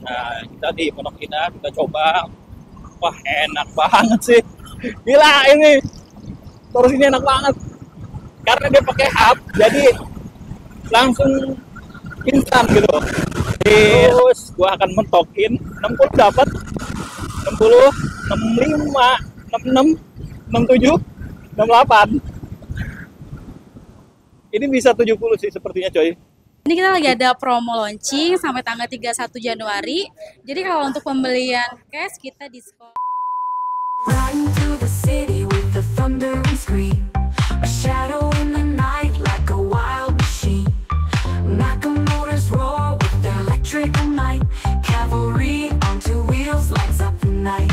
Nah, kita di Pondok Indah kita coba. Wah, enak banget sih. Gila ini. Torsinya enak banget. Karena dia pakai hub, jadi langsung instan gitu. Terus gua akan mentokin 60 dapat 60, 65, 66, 67, 68. Ini bisa 70 sih sepertinya, coy. Ini kita lagi ada promo launching sampai tanggal 31 Januari. Jadi kalau untuk pembelian cash kita diskon. Run through the city with the thunder and scream. A shadow in the night like a wild machine. Nakamoto's roar with their electrical might. Cavalry on two wheels lights up the night.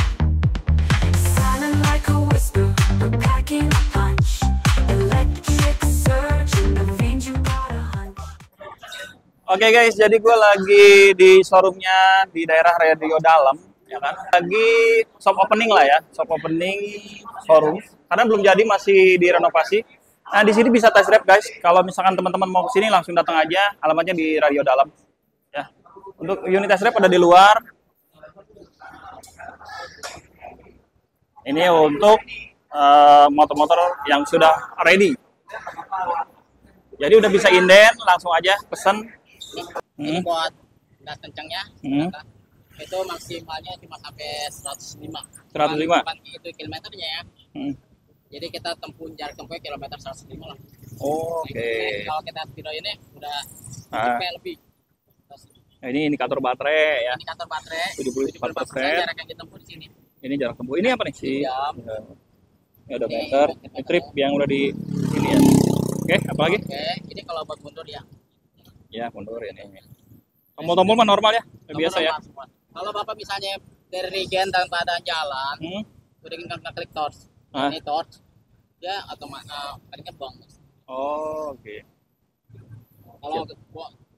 Silent like a whisper, but packing a punch. Electric surge in the veins, you gotta hunch. Oke guys, jadi gue lagi di showroomnya di daerah Radio Dalam, ya kan? Lagi shop opening lah ya, shop opening showroom. Karena belum jadi, masih direnovasi. Nah di sini bisa test drive guys. Kalau misalkan teman-teman mau kesini langsung datang aja, alamatnya di Radio Dalam. Ya. Untuk unit test drive ada di luar. Ini untuk motor-motor yang sudah ready. Jadi udah bisa inden, langsung aja pesen. Ini buat gas kencangnya, Hmm. itu maksimalnya cuma sampai 105. 105? Bukan itu kilometernya ya. Hmm. Jadi kita tempuh jarak tempuhnya kilometer 105 lah. Oke. Kalau kita video ini udah Ah. lebih. Nah, ini indikator baterai ya. Indikator baterai 74%. jarak yang ditempuh di sini. Ini jarak tempuh. Ini apa nih sih? Jam. Ini ada meter. Ini trip yang udah di ini ya. Oke, apa lagi? Oke, ini kalau buat mundur ya. Ya, mundur ini. Tombol-tombol mah normal ya, biasa ya. Normal semua. Kalau Bapak misalnya dari regen tanpa ada jalan, Hmm. udah kita klik torch. Ah. Ini torch, dia otomatis kliknya bang. Oh, oke. Kalau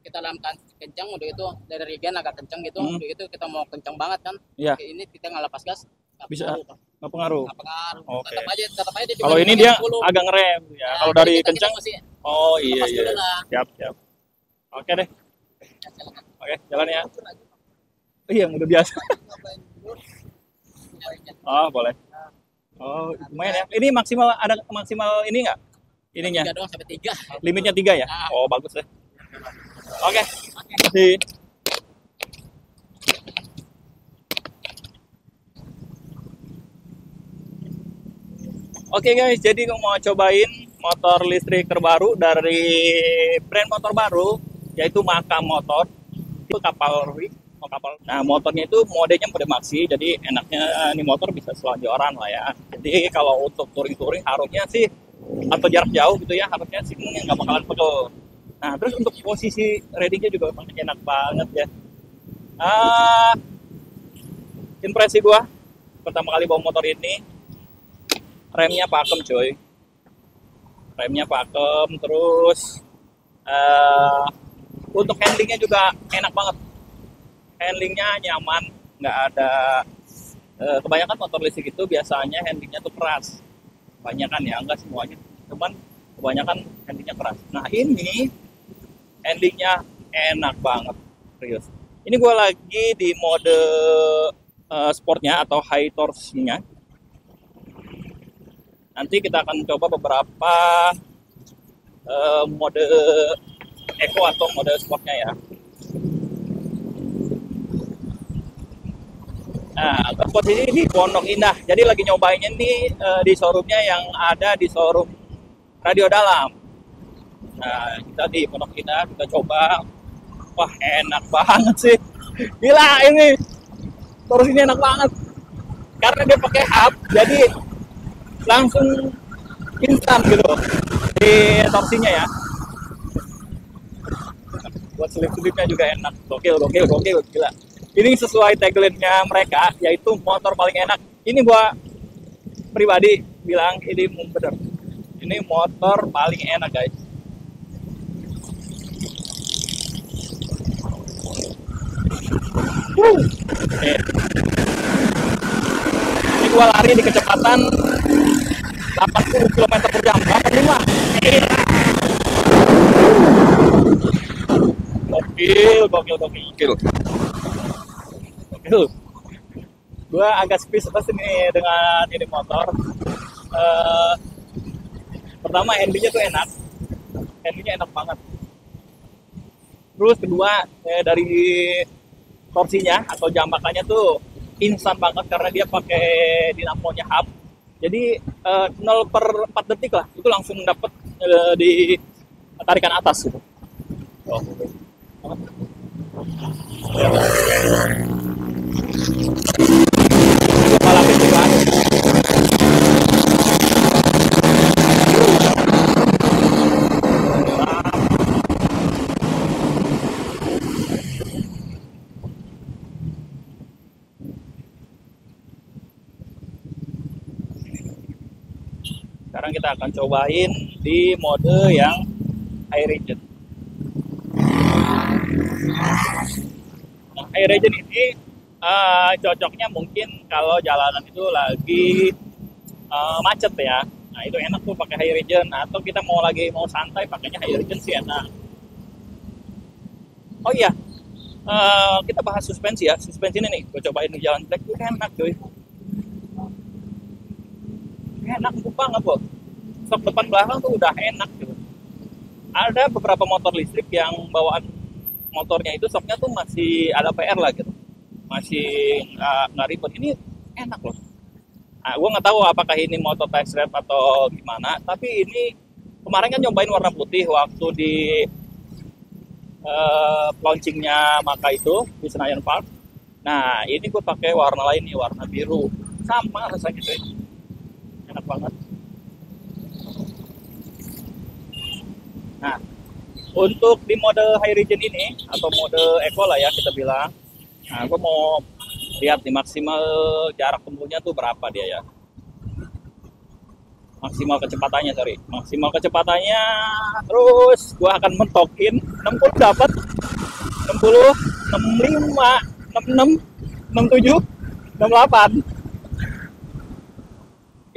kita dalam kencang udah itu dari regen agak kencang gitu, udah itu kita mau kencang banget kan, Iya. ini kita nggak lepas gas, nggak Bisa. pengaruh. Nggak pengaruh. Nggak pengaruh. Oke. Tetap aja dia Kalau cuma ini dia 30. agak ngerem ya. Nah, Kalau jadi dari kita kencang, mesti oh iya lepas iya. dulu lah. Siap, siap. Oke deh. Ya, silakan. Oke, jalan ya. Iya, udah biasa. Oh, boleh. Oh, lumayan ya. Ini maksimal, ada maksimal ini nggak? Ininya. 3 doang sampai 3. Limitnya 3 ya? Oh, bagus deh. Oke. Makasih. Oke guys, jadi gue mau cobain motor listrik terbaru dari brand motor baru, yaitu Maka Motor. Itu kapal rig, kapal. Nah, motornya itu modenya mode maxi, jadi enaknya ini motor bisa selonjoran lah ya. Jadi kalau untuk touring-touring harusnya sih, atau jarak jauh gitu ya, harusnya sih nggak bakalan pegel. Nah, terus untuk posisi ridingnya juga enak banget ya. Impresi gua pertama kali bawa motor ini, remnya pakem coy, remnya pakem, terus untuk handlingnya juga enak banget, handlingnya nyaman, nggak ada kebanyakan motor listrik itu biasanya handlingnya tuh keras, kebanyakan ya, enggak semuanya, cuman kebanyakan handlingnya keras. Nah ini handlingnya enak banget, serius. Ini gue lagi di mode sportnya atau high torsinya. Nanti kita akan coba beberapa mode eco atau mode sportnya ya. Nah, posisi ini Pondok Indah. Jadi lagi nyobainnya nih di showroomnya yang ada di showroom Radio Dalam. Nah, kita di Pondok Indah kita coba. Wah, enak banget sih. Gila ini. Torsinya enak banget. Karena dia pakai hub, jadi langsung instan gitu di torsinya ya. Buat selip-selipnya juga enak. Gokil, gokil, gokil, gila. Ini sesuai tagline-nya mereka, yaitu motor paling enak. Ini gua pribadi bilang ini bener. Ini motor paling enak guys. Nih. Ini gua lari di kecepatan 80 km per jam, 85. Gokil, gokil, gokil. Gokil. Gue agak speechless nih dengan ini motor. Eh, Pertama handlingnya tuh enak, handlingnya enak banget. Terus kedua dari torsinya atau jambakannya tuh instan banget karena dia pakai dinamonya hub. Jadi 0 per 4 detik lah itu langsung dapet di tarikan atas gitu. Oh. Ya. Balapin juga. Sekarang kita akan cobain di mode yang high region. Nah, high region ini cocoknya mungkin kalau jalanan itu lagi macet ya. Nah itu enak tuh pakai high region. Atau kita mau santai pakainya high region sih enak. Oh iya, kita bahas suspensi ya. Suspensi ini nih, gue cobain di jalan track tuh enak cuy. Enak empuk banget kok. Sok depan belakang tuh udah enak gitu. Ada beberapa motor listrik yang bawaan motornya itu soknya tuh masih ada PR lah gitu, masih nggak ribet. Ini enak loh. Nah, gue nggak tahu apakah ini motor test drive atau gimana, tapi ini kemarin kan nyobain warna putih waktu di launchingnya Maka itu di Senayan Park. Nah ini gue pakai warna lain nih, warna biru, sama rasanya cuy, enak banget. Nah untuk di mode high region ini atau mode eco lah ya kita bilang, nah gue mau lihat nih maksimal jarak tempuhnya tuh berapa dia ya. Maksimal kecepatannya, terus gue akan mentokin 60 dapat, 60, 65, 66, 67, 68.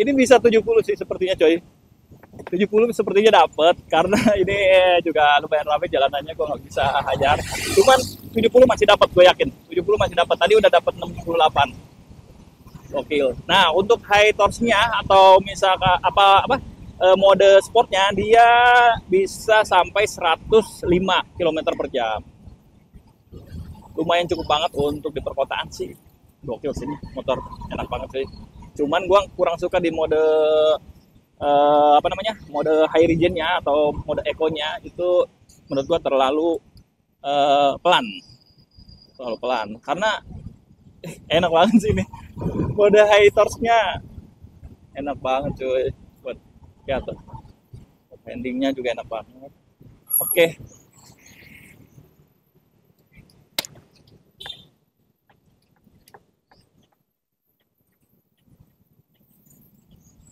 Ini bisa 70 sih sepertinya coy. 70 sepertinya dapat karena ini juga lumayan ramai jalanannya, gue nggak bisa hajar. Cuman 70 masih dapat, gue yakin 70 masih dapat. Tadi udah dapat 68. Gokil. Nah untuk high torque-nya atau misalkan mode sportnya, dia bisa sampai 105 km per jam. Lumayan cukup banget untuk di perkotaan sih. Gokil sini motor, enak banget sih. Cuman gue kurang suka di mode mode high region-nya atau mode eco-nya itu menurut gua terlalu pelan karena enak banget sih ini mode high torque-nya, enak banget cuy buat ya tuh, endingnya juga enak banget. Oke.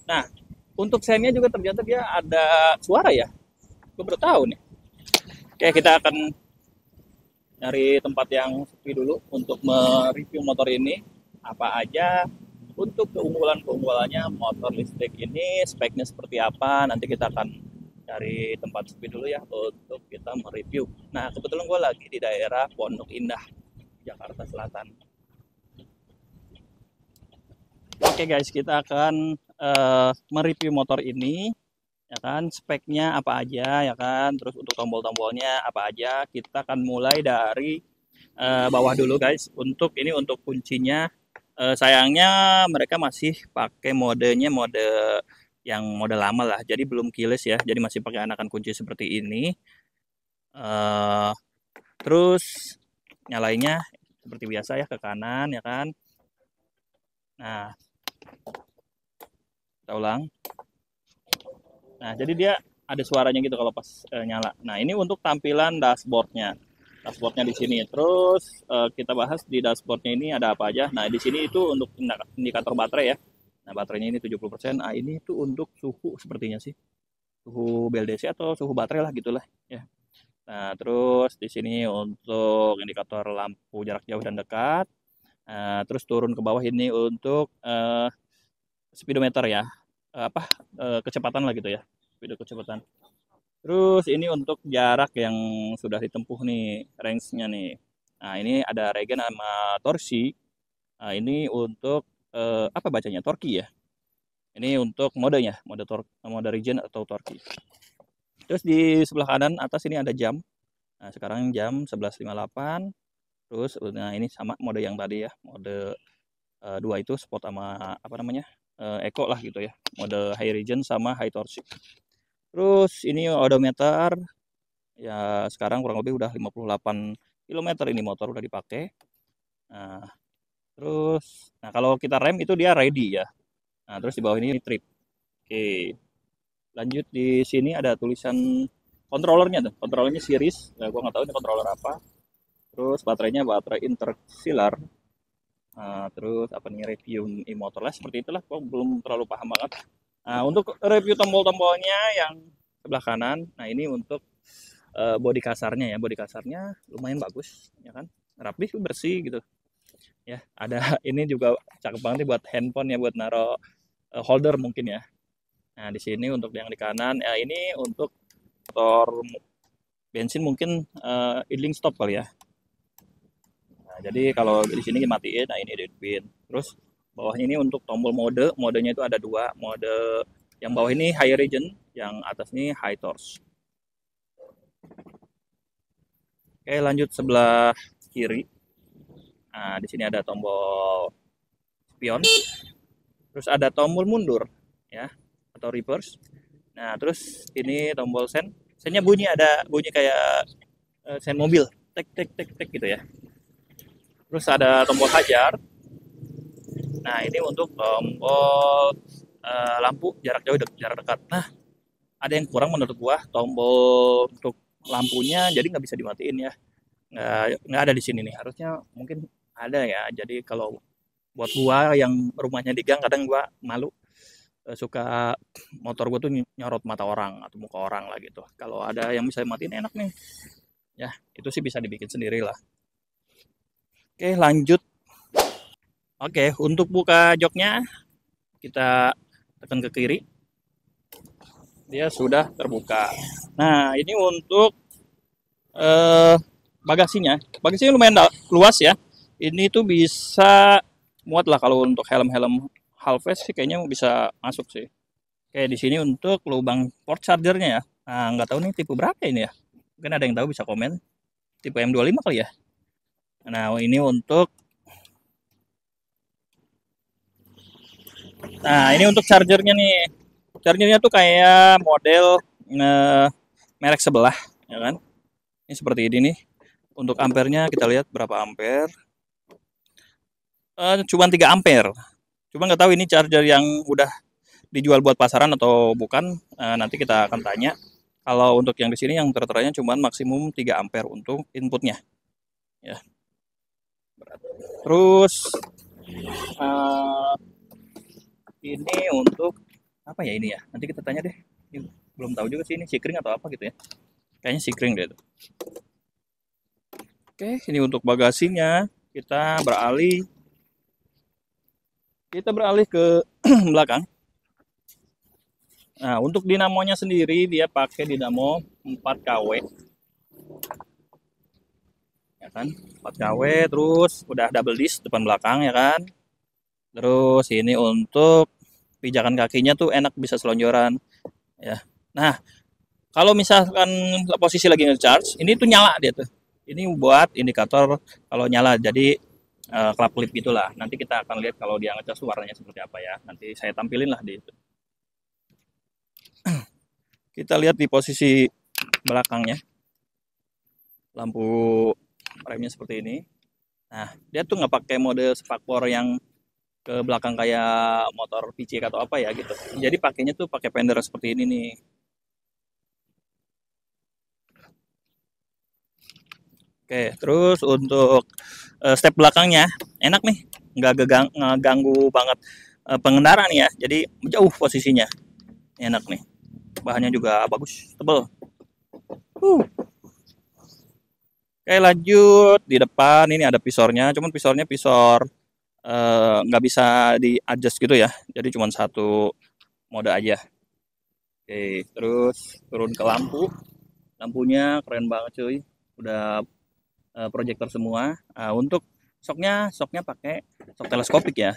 Nah untuk sennya juga ternyata dia ada suara ya, gue baru tahu nih. Oke, kita akan nyari tempat yang sepi dulu untuk mereview motor ini apa aja. Untuk keunggulannya motor listrik ini, speknya seperti apa, nanti kita akan cari tempat sepi dulu ya untuk kita mereview. Nah kebetulan gue lagi di daerah Pondok Indah, Jakarta Selatan. Oke guys, kita akan mereview motor ini ya kan, speknya apa aja ya kan, terus untuk tombol-tombolnya apa aja. Kita akan mulai dari bawah dulu guys. Untuk kuncinya, sayangnya mereka masih pakai modenya mode lama lah, jadi belum keyless ya, jadi masih pakai anakan kunci seperti ini. Terus nyalainnya seperti biasa ya, ke kanan ya kan. Nah kita ulang. Nah jadi dia ada suaranya gitu kalau pas nyala. Nah ini untuk tampilan dashboardnya di sini. Terus kita bahas di dashboardnya ini ada apa aja. Nah di sini itu untuk indikator baterai ya. Nah baterainya ini 70%. Nah ini itu untuk suhu sepertinya sih, suhu BLDC atau suhu baterai lah gitulah ya. Nah terus di sini untuk indikator lampu jarak jauh dan dekat. Terus turun ke bawah ini untuk speedometer ya, kecepatan lah gitu ya, kecepatan. Terus ini untuk jarak yang sudah ditempuh nih, range-nya nih. Nah ini ada regen sama torsi. Nah, ini untuk apa bacanya? Torque ya. Ini untuk modenya, mode region atau torque. Terus di sebelah kanan atas ini ada jam. Nah, sekarang jam 11.58. Terus nah ini sama mode yang tadi ya, mode 2 itu sport sama apa namanya? Eco lah gitu ya. Mode high region sama high torque. Terus ini odometer ya sekarang kurang lebih udah 58 km ini motor udah dipakai. Nah, terus kalau kita rem itu dia ready ya. Nah, terus di bawah ini trip. Oke. Lanjut di sini ada tulisan controllernya tuh. Controllernya series. Nah, gua nggak tahu ini controller apa. Terus baterainya baterai interstellar. Nah, terus apa nih review e-motor lah seperti itulah. Gua belum terlalu paham banget. Nah, untuk review tombol-tombolnya yang sebelah kanan. Nah, ini untuk bodi kasarnya ya. Bodi kasarnya lumayan bagus ya kan. Rapi bersih gitu. Ya, ada ini juga cakep banget nih buat handphone ya, buat naro holder mungkin ya. Nah, di sini untuk yang di kanan ya ini untuk motor bensin mungkin idling stop kali ya. Nah, jadi kalau di sini matiin, nah ini hidupin. Terus bawahnya ini untuk tombol modenya itu ada dua, mode yang bawah ini high region, yang atas ini high torque. Oke, lanjut sebelah kiri. Nah, di sini ada tombol spion. Terus ada tombol mundur ya atau reverse. Nah, terus ini tombol sen. Sennya bunyi kayak sen mobil. Tek tek tek tek gitu ya. Terus ada tombol hajar. Nah, ini untuk tombol lampu jarak jauh jarak dekat. Nah, ada yang kurang menurut gua tombol untuk lampunya jadi nggak bisa dimatiin ya. Nggak ada di sini nih. Harusnya mungkin ada ya. Jadi kalau buat gua yang rumahnya di gang kadang gua malu suka motor gua tuh nyorot mata orang atau muka orang lah gitu. Kalau ada yang bisa matiin enak nih. Ya, itu sih bisa dibikin sendiri lah. Oke, lanjut. Oke, untuk buka joknya kita tekan ke kiri. Dia sudah terbuka. Nah, ini untuk bagasinya. Bagasinya lumayan luas ya. Ini tuh bisa muat lah kalau untuk helm-helm half-face sih kayaknya bisa masuk sih. Oke, di sini untuk lubang port chargernya ya. Nah, nggak tahu nih tipe berapa ini ya. Mungkin ada yang tahu bisa komen. Tipe M25 kali ya. Nah, ini untuk chargernya nih. Chargernya tuh kayak model merek sebelah, ya kan? Ini seperti ini nih. Untuk ampernya kita lihat berapa ampere. Cuma 3 ampere. Cuma nggak tahu ini charger yang udah dijual buat pasaran atau bukan. Nanti kita akan tanya. Kalau untuk yang di sini yang terteranya cuma maksimum 3 ampere untuk inputnya. Ya. Terus ini untuk apa ya ini ya? Nanti kita tanya deh. Ini belum tahu juga sih ini sikring atau apa gitu ya. Kayaknya sikring deh itu. Oke, ini untuk bagasinya. Kita beralih ke belakang. Nah, untuk dinamonya sendiri dia pakai dinamo 4 kW. Ya kan? 4 kW terus udah double disc depan belakang ya kan. Terus ini untuk pijakan kakinya tuh enak bisa selonjoran ya. Nah, kalau misalkan posisi lagi nge-charge, ini tuh nyala dia tuh. Ini buat indikator kalau nyala. Jadi klap klip gitulah. Nanti kita akan lihat kalau dia nge-charge warnanya seperti apa ya. Nanti saya tampilin lah di itu. Kita lihat di posisi belakangnya. Lampu remnya seperti ini. Nah, dia tuh nggak pakai mode spakbor yang ke belakang kayak motor PC atau apa ya gitu. Jadi pakainya tuh pakai fender seperti ini nih. Oke, terus untuk step belakangnya enak nih, nggak ngeganggu banget pengendara nih ya. Jadi jauh posisinya, enak nih. Bahannya juga bagus, tebel. Oke, lanjut di depan ini ada visornya, cuman visornya visor nggak bisa di adjust gitu ya, jadi cuma satu mode aja. Oke, terus turun ke lampunya keren banget cuy, udah proyektor semua. Untuk Soknya pakai sok teleskopik ya,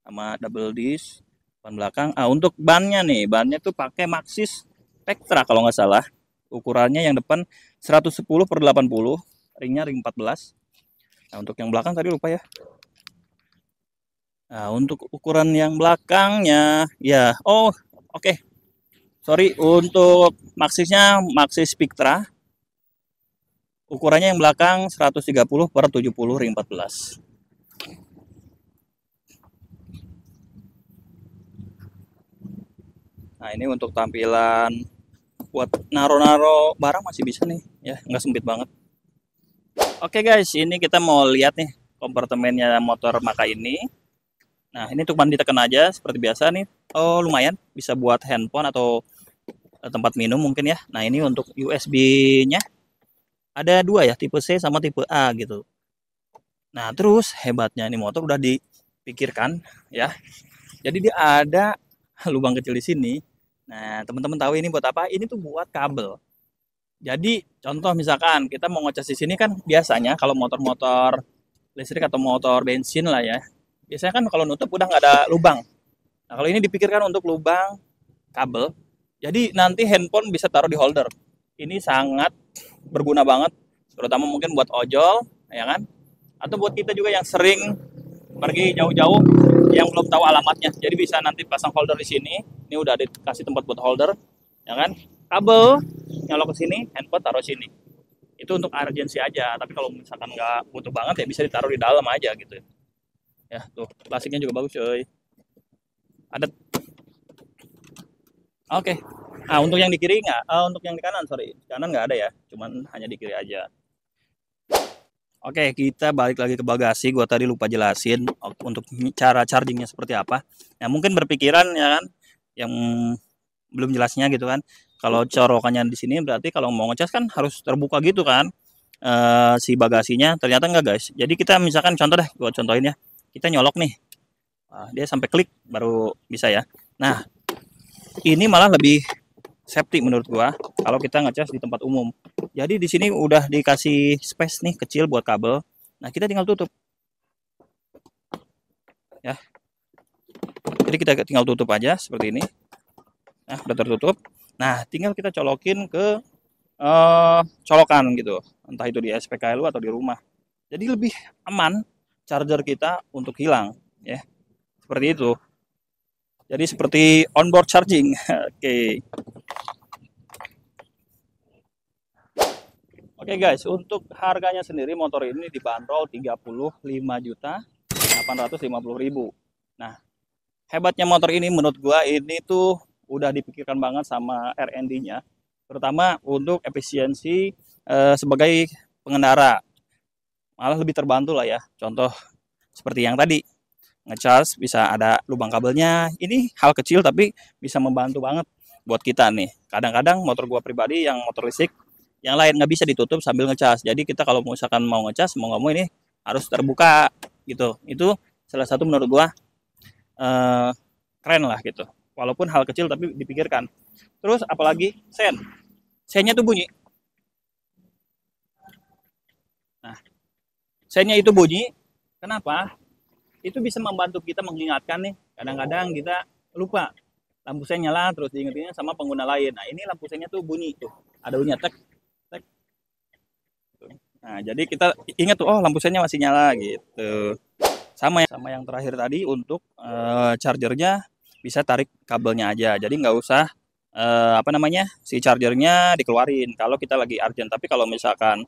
sama double disc ban belakang. Untuk bannya nih, bannya tuh pakai Maxxis Spectra kalau nggak salah. Ukurannya yang depan 110/80, ringnya ring 14. Nah, untuk yang belakang tadi lupa ya. Nah, untuk ukuran yang belakangnya ya, oke. Sorry, untuk Maxxisnya Maxxis Spectra. Ukurannya yang belakang 130/70 ring 14. Nah, ini untuk tampilan buat naro-naro barang masih bisa nih ya, nggak sempit banget. Oke guys, ini kita mau lihat nih kompartemennya motor Maka ini. Nah, ini untuk ban ditekan aja seperti biasa nih. Lumayan bisa buat handphone atau tempat minum mungkin ya. Nah, ini untuk USB-nya ada 2 ya, tipe C sama tipe A gitu. Nah, terus hebatnya ini motor udah dipikirkan ya. Jadi dia ada lubang kecil di sini. Nah, teman-teman tahu ini buat apa? Ini tuh buat kabel. Jadi, contoh misalkan kita mau ngecas di sini kan biasanya kalau motor-motor listrik atau motor bensin lah ya. Biasanya kan kalau nutup udah nggak ada lubang. Nah, kalau ini dipikirkan untuk lubang kabel. Jadi nanti handphone bisa taruh di holder. Ini sangat berguna banget, terutama mungkin buat ojol, ya kan? Atau buat kita juga yang sering pergi jauh-jauh yang belum tahu alamatnya. Jadi bisa nanti pasang holder di sini. Ini udah dikasih tempat buat holder, ya kan? Kabel nyolok ke sini, handphone taruh sini. Itu untuk emergency aja. Tapi kalau misalkan nggak butuh banget ya bisa ditaruh di dalam aja gitu. Ya, tuh plastiknya juga bagus, coy. Ada. Oke. Nah, untuk yang di kiri nggak? Untuk yang di kanan, sorry. Kanan nggak ada ya. Cuman hanya di kiri aja. Oke, kita balik lagi ke bagasi. Gua tadi lupa jelasin untuk cara chargingnya seperti apa. Nah, mungkin berpikiran ya kan, yang belum jelasnya gitu kan. Kalau colokannya di sini berarti kalau mau ngecas kan harus terbuka gitu kan, si bagasinya. Ternyata enggak guys. Jadi kita misalkan contoh deh, gua contohin ya. Kita nyolok nih. Dia sampai klik baru bisa ya. Nah, ini malah lebih safety menurut gua kalau kita ngecas di tempat umum. Jadi di sini udah dikasih space nih kecil buat kabel. Nah, kita tinggal tutup. Ya. Jadi kita tinggal tutup aja seperti ini. Nah, udah tertutup. Nah, tinggal kita colokin ke colokan gitu. Entah itu di SPKLU atau di rumah. Jadi lebih aman charger kita untuk hilang ya. Seperti itu. Jadi seperti onboard charging. Oke. Oke guys, untuk harganya sendiri motor ini dibanderol 35.850.000. Nah, hebatnya motor ini menurut gua ini tuh udah dipikirkan banget sama R&D-nya, terutama untuk efisiensi sebagai pengendara. Malah lebih terbantu lah ya. Contoh seperti yang tadi, ngecas bisa ada lubang kabelnya. Ini hal kecil tapi bisa membantu banget buat kita nih. Kadang-kadang motor gua pribadi yang motor listrik yang lain nggak bisa ditutup sambil ngecas. Jadi kita kalau misalkan mau ngecas, mau nggak mau ini harus terbuka gitu. Itu salah satu menurut gua keren lah gitu. Walaupun hal kecil tapi dipikirkan. Terus apalagi sennya tuh bunyi. Nah, sennya itu bunyi. Kenapa? Itu bisa membantu kita mengingatkan nih. Kadang-kadang kita lupa lampu sen nyala terus diingetinnya sama pengguna lain. Nah, ini lampu sennya tuh bunyi tuh. Ada bunyinya tek. Nah, jadi kita ingat tuh, lampu sennya masih nyala gitu. Sama yang terakhir tadi untuk chargernya bisa tarik kabelnya aja. Jadi nggak usah si chargernya dikeluarin kalau kita lagi urgent. Tapi kalau misalkan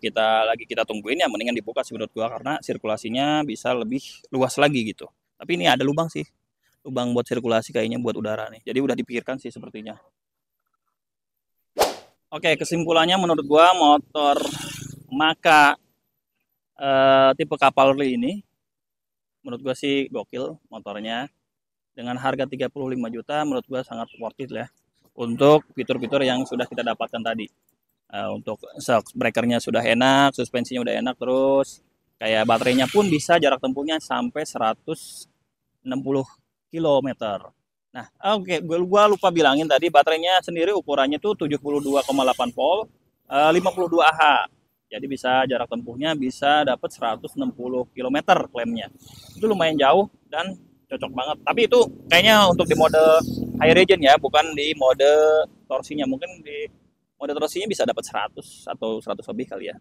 kita tungguin ya mendingan dibuka sih menurut gua karena sirkulasinya bisa lebih luas lagi gitu. Tapi ini ada lubang sih. Lubang buat sirkulasi kayaknya buat udara nih. Jadi udah dipikirkan sih sepertinya. Oke, kesimpulannya menurut gua motor Maka tipe Cavalry ini menurut gua sih gokil motornya. Dengan harga 35 juta menurut gua sangat worth it ya. Untuk fitur-fitur yang sudah kita dapatkan tadi. Untuk shock breakernya sudah enak, suspensinya udah enak, terus kayak baterainya pun bisa jarak tempuhnya sampai 160 km. Nah, oke, gua lupa bilangin tadi baterainya sendiri ukurannya tuh 72,8 volt, 52 Ah. Jadi bisa jarak tempuhnya bisa dapat 160 km klaimnya. Itu lumayan jauh dan cocok banget. Tapi itu kayaknya untuk di mode high regen ya, bukan di mode torsinya. Mungkin di mode torsinya bisa dapat 100 atau 100 lebih kali ya.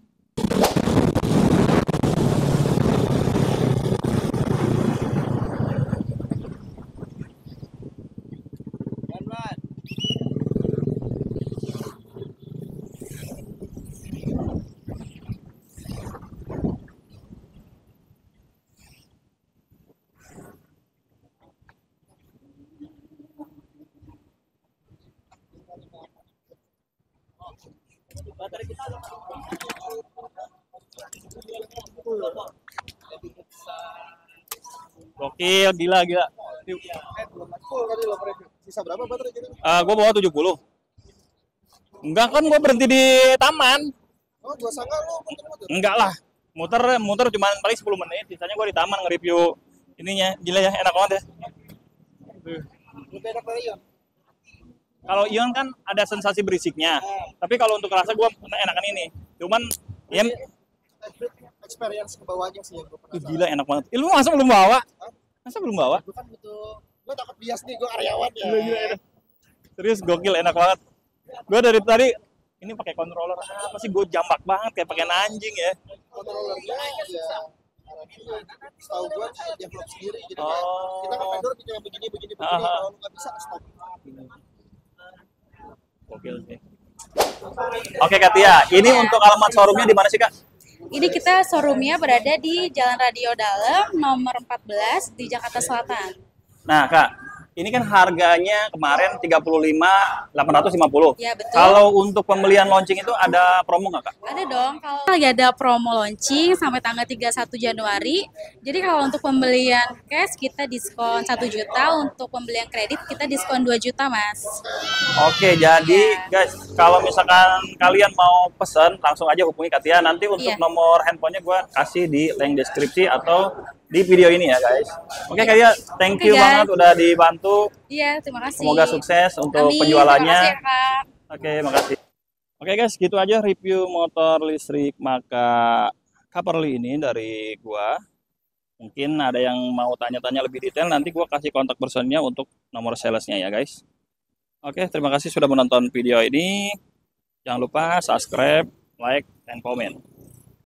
Gokil, gila. Sisa berapa baterai jadi? Gue bawa 70. Enggak kan, gue berhenti di taman. Oh, gua sangka lu muter-muter. Enggak lah, muter cuma paling 10 menit. Sisanya gue di taman nge-review ininya. Gila ya, enak banget ya. Lebih enak dari Ion. Kalau Ion kan ada sensasi berisiknya. Tapi kalau untuk rasa gue enakan ini. Cuman ya Experience ke bawahnya sih yang gua penasaran. gila enak banget. Lu masa belum bawa? Masa belum bawa? Gua kan butuh, gua takut bias nih, gua karyawan ya. Gila. Serius gokil, enak banget. Gue dari tadi ini pakai controller apa sih, gue jambak banget kayak pakai anjing ya. Kontrolernya ya. Setahu gua sih develop sendiri. Jadi kayak Oh. kita kan vendor bikin yang begini. Aha. Kalau nggak bisa stop. Gokil sih. Oke Katia, ini untuk alamat showroomnya di mana sih Kak? Ini kita showroomnya berada di Jalan Radio Dalam nomor 14 di Jakarta Selatan. Nah Kak, ini kan harganya kemarin 35.850. Ya, betul. Kalau untuk pembelian launching itu ada promo nggak Kak? Ada dong, kalau lagi ada promo launching sampai tanggal 31 Januari. Jadi kalau untuk pembelian cash kita diskon 1 juta, untuk pembelian kredit kita diskon 2 juta, Mas. Oke, jadi guys, kalau misalkan kalian mau pesen, langsung aja hubungi Katia. Nanti untuk Iya. nomor handphonenya gue kasih di link deskripsi atau di video ini ya guys. Oke Katia, thank you Oke, guys. banget udah dibantu. Iya, terima kasih. Semoga sukses untuk Amin, penjualannya. Terima kasih ya, Kak. Oke, makasih. Oke guys, gitu aja review motor listrik Maka Caperly ini dari gua. Mungkin ada yang mau tanya-tanya lebih detail, nanti gua kasih kontak personnya untuk nomor salesnya ya guys. Oke, terima kasih sudah menonton video ini. Jangan lupa subscribe, like, dan komen.